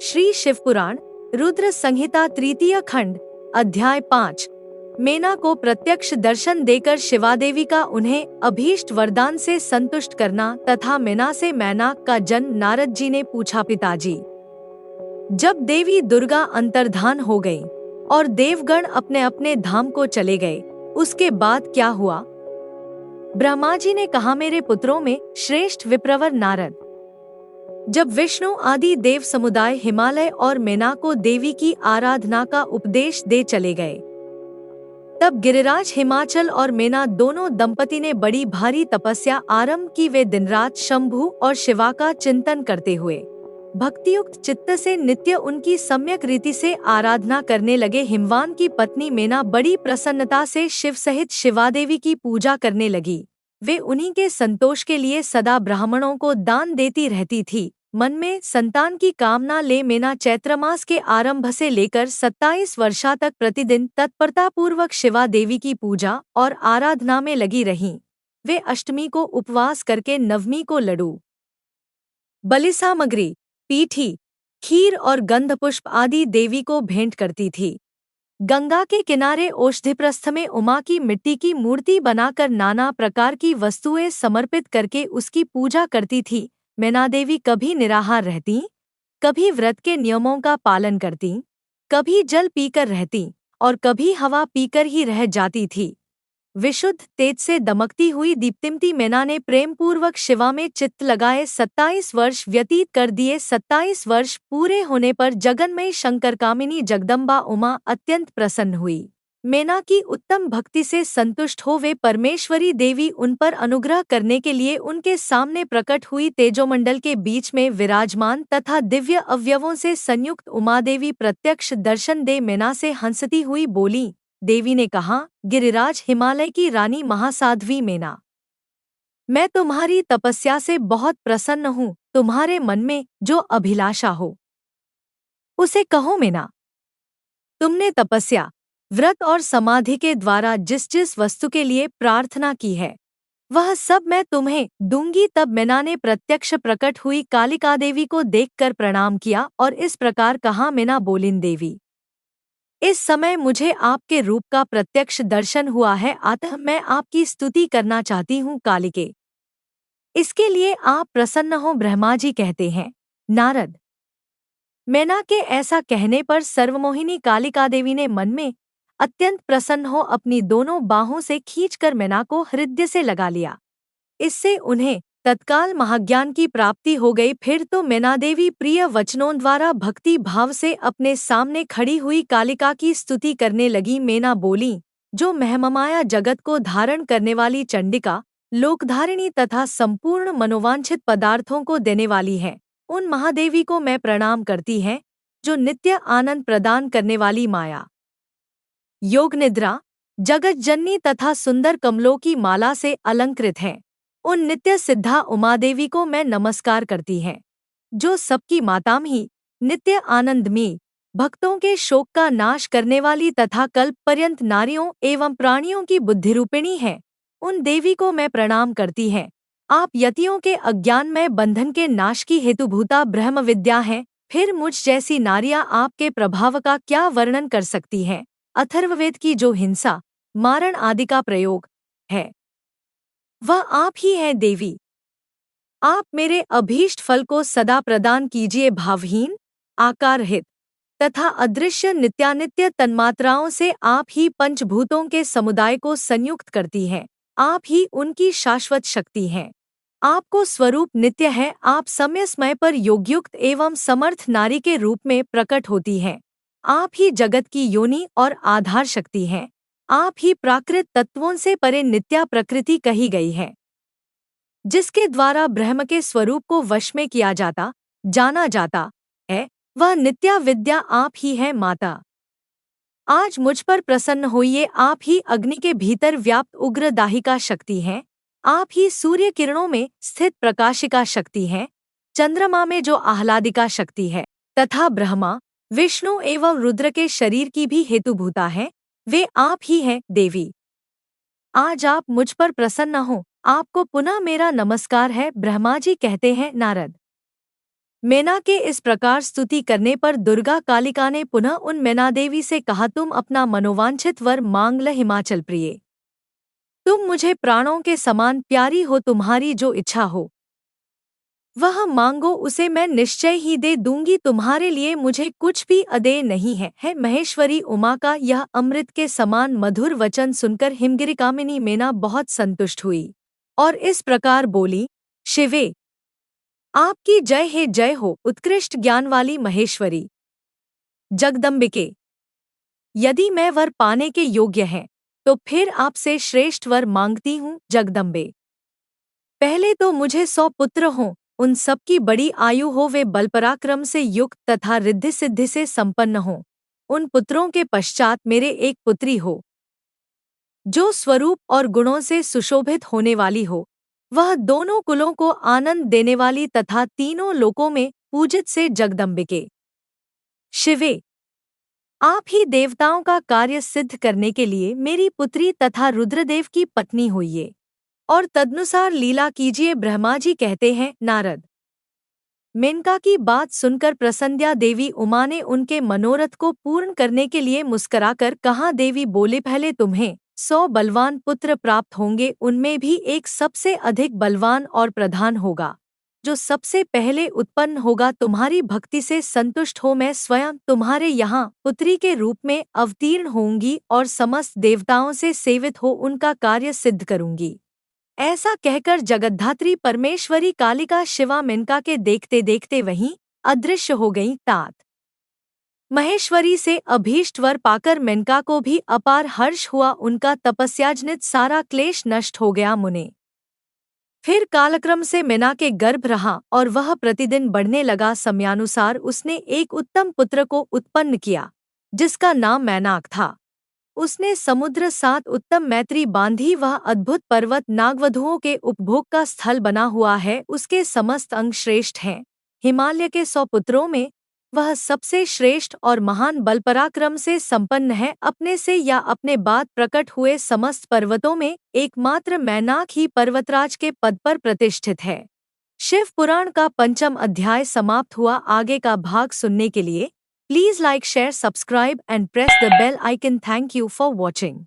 श्री शिवपुराण रुद्र संहिता तृतीय खंड अध्याय 5। मेना को प्रत्यक्ष दर्शन देकर शिवादेवी का उन्हें अभीष्ट वरदान से संतुष्ट करना तथा मेना से मैनाक का जन्म नारद जी ने पूछा। पिताजी, जब देवी दुर्गा अंतर्धान हो गईं और देवगण अपने अपने धाम को चले गए, उसके बाद क्या हुआ? ब्रह्मा जी ने कहा, मेरे पुत्रों में श्रेष्ठ विप्रवर नारद, जब विष्णु आदि देव समुदाय हिमालय और मेना को देवी की आराधना का उपदेश दे चले गए, तब गिरिराज हिमाचल और मेना दोनों दंपति ने बड़ी भारी तपस्या आरंभ की। वे दिन रात शंभु और शिवा का चिंतन करते हुए भक्तियुक्त चित्त से नित्य उनकी सम्यक रीति से आराधना करने लगे। हिमवान की पत्नी मेना बड़ी प्रसन्नता से शिव सहित शिवादेवी की पूजा करने लगी। वे उन्हीं के संतोष के लिए सदा ब्राह्मणों को दान देती रहती थी। मन में संतान की कामना ले मेना चैत्र मास के आरंभ से लेकर 27 वर्षा तक प्रतिदिन तत्परतापूर्वक शिवा देवी की पूजा और आराधना में लगी रहीं। वे अष्टमी को उपवास करके नवमी को लड्डू, बलि सामग्री, पीठी, खीर और गंधपुष्प आदि देवी को भेंट करती थी। गंगा के किनारे औषधिप्रस्थ में उमा की मिट्टी की मूर्ति बनाकर नाना प्रकार की वस्तुएं समर्पित करके उसकी पूजा करती थी। मेना देवी कभी निराहार रहती, कभी व्रत के नियमों का पालन करती, कभी जल पीकर रहती और कभी हवा पीकर ही रह जाती थी। विशुद्ध तेज से दमकती हुई दीप्तिमती मेना ने प्रेम पूर्वक शिवा में चित्त लगाए 27 वर्ष व्यतीत कर दिए। 27 वर्ष पूरे होने पर जगन्मयी शंकरकामिनी जगदम्बा उमा अत्यंत प्रसन्न हुई। मेना की उत्तम भक्ति से संतुष्ट हो वे परमेश्वरी देवी उन पर अनुग्रह करने के लिए उनके सामने प्रकट हुई। तेजोमंडल के बीच में विराजमान तथा दिव्य अवयवों से संयुक्त उमा देवी प्रत्यक्ष दर्शन दे मेना से हंसती हुई बोली। देवी ने कहा, गिरिराज हिमालय की रानी महासाध्वी मेना, मैं तुम्हारी तपस्या से बहुत प्रसन्न हूँ। तुम्हारे मन में जो अभिलाषा हो उसे कहो मेना। तुमने तपस्या, व्रत और समाधि के द्वारा जिस जिस वस्तु के लिए प्रार्थना की है वह सब मैं तुम्हें दूंगी। तब मेना ने प्रत्यक्ष प्रकट हुई कालिका देवी को देखकर प्रणाम किया और इस प्रकार कहा, मेना बोलिन देवी, इस समय मुझे आपके रूप का प्रत्यक्ष दर्शन हुआ है, अतः मैं आपकी स्तुति करना चाहती हूँ कालिके। इसके लिए आप प्रसन्न हो। ब्रह्मा जी कहते हैं, नारद, मेना के ऐसा कहने पर सर्वमोहिनी कालिका देवी ने मन में अत्यंत प्रसन्न हो अपनी दोनों बाहों से खींचकर मेना को हृदय से लगा लिया। इससे उन्हें तत्काल महाज्ञान की प्राप्ति हो गई। फिर तो मेना देवी प्रिय वचनों द्वारा भक्ति भाव से अपने सामने खड़ी हुई कालिका की स्तुति करने लगी। मेना बोली, जो महममाया जगत को धारण करने वाली चंडिका, लोकधारिणी तथा संपूर्ण मनोवांछित पदार्थों को देने वाली है, उन महादेवी को मैं प्रणाम करती है, जो नित्य आनंद प्रदान करने वाली माया, योग निद्रा, जगत जननी तथा सुंदर कमलों की माला से अलंकृत है। उन नित्य सिद्धा उमादेवी को मैं नमस्कार करती है, जो सबकी मातामही, नित्य आनंदमयी, भक्तों के शोक का नाश करने वाली तथा कल्प पर्यंत नारियों एवं प्राणियों की बुद्धिरूपिणी है। उन देवी को मैं प्रणाम करती है। आप यतियों के अज्ञान में बंधन के नाश की हेतुभूता ब्रह्म विद्या है। फिर मुझ जैसी नारियां आपके प्रभाव का क्या वर्णन कर सकती हैं? अथर्ववेद की जो हिंसा, मारण आदि का प्रयोग है वह आप ही हैं देवी। आप मेरे अभीष्ट फल को सदा प्रदान कीजिए। भावहीन, आकाररहित तथा अदृश्य नित्यानित्य तन्मात्राओं से आप ही पंचभूतों के समुदाय को संयुक्त करती हैं। आप ही उनकी शाश्वत शक्ति हैं। आपको स्वरूप नित्य है। आप समय समय पर योगयुक्त एवं समर्थ नारी के रूप में प्रकट होती हैं। आप ही जगत की योनि और आधार शक्ति हैं। आप ही प्राकृत तत्वों से परे नित्या प्रकृति कही गई है, जिसके द्वारा ब्रह्म के स्वरूप को वश में किया जाता, जाना जाता है, वह नित्या विद्या आप ही है माता। आज मुझ पर प्रसन्न होइए। आप ही अग्नि के भीतर व्याप्त उग्र दाहिका शक्ति हैं। आप ही सूर्य किरणों में स्थित प्रकाशिका शक्ति हैं, चंद्रमा में जो आह्लादिका शक्ति है तथा ब्रह्मा, विष्णु एवं रुद्र के शरीर की भी हेतुभूता है, वे आप ही हैं देवी। आज आप मुझ पर प्रसन्न हो। आपको पुनः मेरा नमस्कार है। ब्रह्मा जी कहते हैं, नारद, मेना के इस प्रकार स्तुति करने पर दुर्गा कालिका ने पुनः उन मैना देवी से कहा, तुम अपना मनोवांछित वर मांग ल हिमाचल प्रिय। तुम मुझे प्राणों के समान प्यारी हो, तुम्हारी जो इच्छा हो वह मांगो, उसे मैं निश्चय ही दे दूंगी। तुम्हारे लिए मुझे कुछ भी अदेय नहीं है। महेश्वरी उमा का यह अमृत के समान मधुर वचन सुनकर हिमगिरिकामिनी मेना बहुत संतुष्ट हुई और इस प्रकार बोली, शिवे आपकी जय हे जय हो, उत्कृष्ट ज्ञान वाली महेश्वरी जगदम्बिके। यदि मैं वर पाने के योग्य है तो फिर आपसे श्रेष्ठ वर मांगती हूँ जगदम्बे। पहले तो मुझे 100 पुत्र हों, उन सबकी बड़ी आयु हो, वे बलपराक्रम से युक्त तथा रिद्धि सिद्धि से संपन्न हों। उन पुत्रों के पश्चात मेरे एक पुत्री हो जो स्वरूप और गुणों से सुशोभित होने वाली हो, वह दोनों कुलों को आनंद देने वाली तथा तीनों लोकों में पूजित से जगदम्बिके। शिवे आप ही देवताओं का कार्य सिद्ध करने के लिए मेरी पुत्री तथा रुद्रदेव की पत्नी होइए और तदनुसार लीला कीजिए। ब्रह्मा जी कहते हैं, नारद। मेनका की बात सुनकर प्रसन्या देवी उमा ने उनके मनोरथ को पूर्ण करने के लिए मुस्कुराकर कहा, देवी बोले, पहले तुम्हें 100 बलवान पुत्र प्राप्त होंगे, उनमें भी एक सबसे अधिक बलवान और प्रधान होगा जो सबसे पहले उत्पन्न होगा। तुम्हारी भक्ति से संतुष्ट हो मैं स्वयं तुम्हारे यहाँ पुत्री के रूप में अवतीर्ण होंगी और समस्त देवताओं से सेवित हो उनका कार्य सिद्ध करूंगी। ऐसा कहकर जगद्धात्री परमेश्वरी कालिका शिवा मेनका के देखते देखते वहीं अदृश्य हो गईं। तात महेश्वरी से अभीष्ट वर पाकर मेनका को भी अपार हर्ष हुआ, उनका तपस्याजनित सारा क्लेश नष्ट हो गया। मुने फिर कालक्रम से मेना के गर्भ रहा और वह प्रतिदिन बढ़ने लगा। समयानुसार उसने एक उत्तम पुत्र को उत्पन्न किया जिसका नाम मैनाक था। उसने समुद्र साथ उत्तम मैत्री बांधी, वह अद्भुत पर्वत नागवधुओं के उपभोग का स्थल बना हुआ है। उसके समस्त अंग श्रेष्ठ हैं। हिमालय के 100 पुत्रों में वह सबसे श्रेष्ठ और महान बलपराक्रम से संपन्न है। अपने से या अपने बाद प्रकट हुए समस्त पर्वतों में एकमात्र मैनाक ही पर्वतराज के पद पर प्रतिष्ठित है। शिव पुराण का 5वां अध्याय समाप्त हुआ। आगे का भाग सुनने के लिए please like, share, subscribe and press the bell icon. Thank you for watching.